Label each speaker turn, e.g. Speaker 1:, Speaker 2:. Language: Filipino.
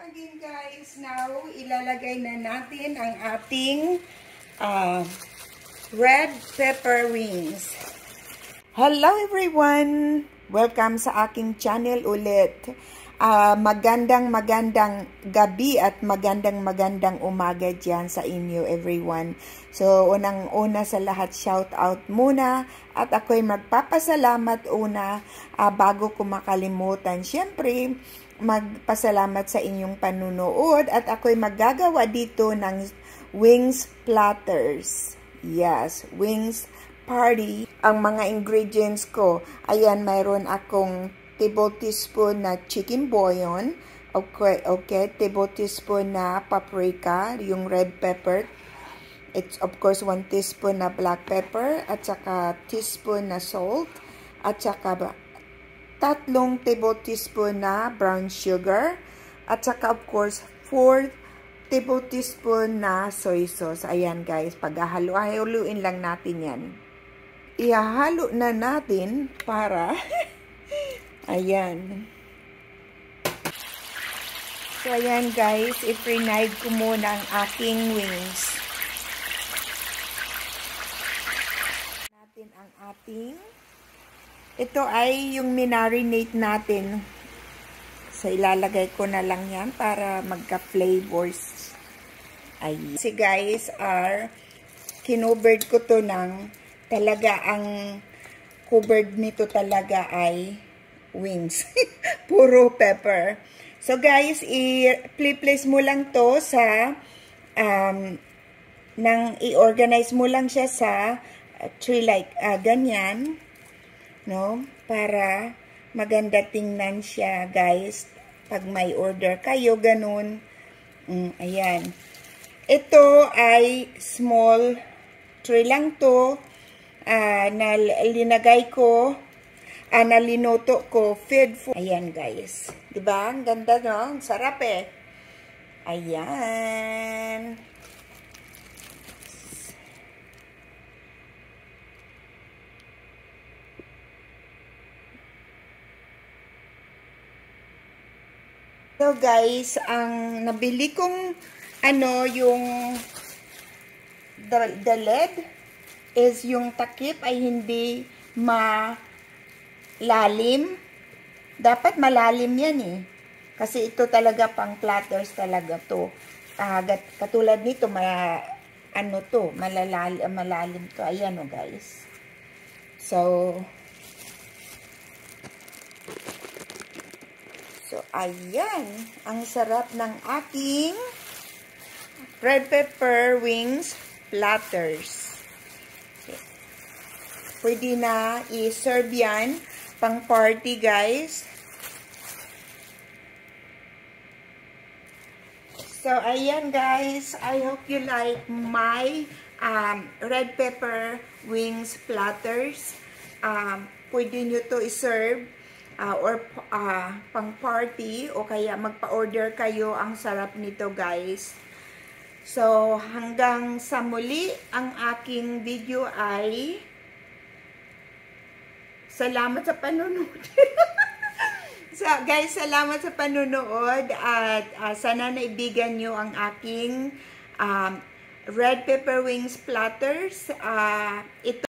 Speaker 1: Again guys, now ilalagay na natin ang ating red pepper wings. Hello everyone! Welcome sa aking channel ulit. Magandang gabi at magandang umaga dyan sa inyo everyone. So unang-una sa lahat, shout out muna at ako'y magpapasalamat una bago ko makalimutan. Siyempre, magpasalamat sa inyong panunood at ako'y maggagawa dito ng wings platters. Yes, wings party. Ang mga ingredients ko, ayan, mayroon akong table teaspoon na chicken bouillon, okay, table teaspoon na paprika, yung red pepper. It's of course 1 teaspoon na black pepper, at saka teaspoon na salt, at saka 3 table teaspoon na brown sugar, at saka of course 4 table teaspoon na soy sauce. Ayan guys, paghahalo-haluin lang natin yan. Ihahalo na natin para ayan. So ayan guys, i-pre-knife ko muna ang aking wings. Natin ang ating, ito ay yung minarinate natin. So ilalagay ko na lang yan para magka-flavors. Ay. Si guys kinovered ko to ng talaga, ang covered nito talaga ay wings. Puro pepper. So guys, i-place mo lang to sa i-organize mo lang siya sa tray like ganyan, no? Para maganda tingnan siya, guys. Pag may order kayo, ganun. Ayan. Ito ay small tray lang to. Na linagay ko, nalinuto ko, feed food. Ayan guys. Diba? Ang ganda, no? Ang sarap eh. Ayan. So guys, ang nabili kong yung the lid is yung takip ay hindi malalim. Dapat malalim yan eh. Kasi ito talaga pang platters talaga to. Katulad nito, malalim to. Ayan o guys. So ayan. Ang sarap ng aking red pepper wings platters. Pwede na i-serve yan pang party, guys. So, ayan, guys. I hope you like my red pepper wings platters. Pwede nyo to i-serve or pang party o kaya magpa-order kayo. Ang sarap nito, guys. So, hanggang sa muli, ang aking video ay salamat sa panonood. So, guys, salamat sa panonood at sana naibigan nyo ang aking red pepper wings platters. Ito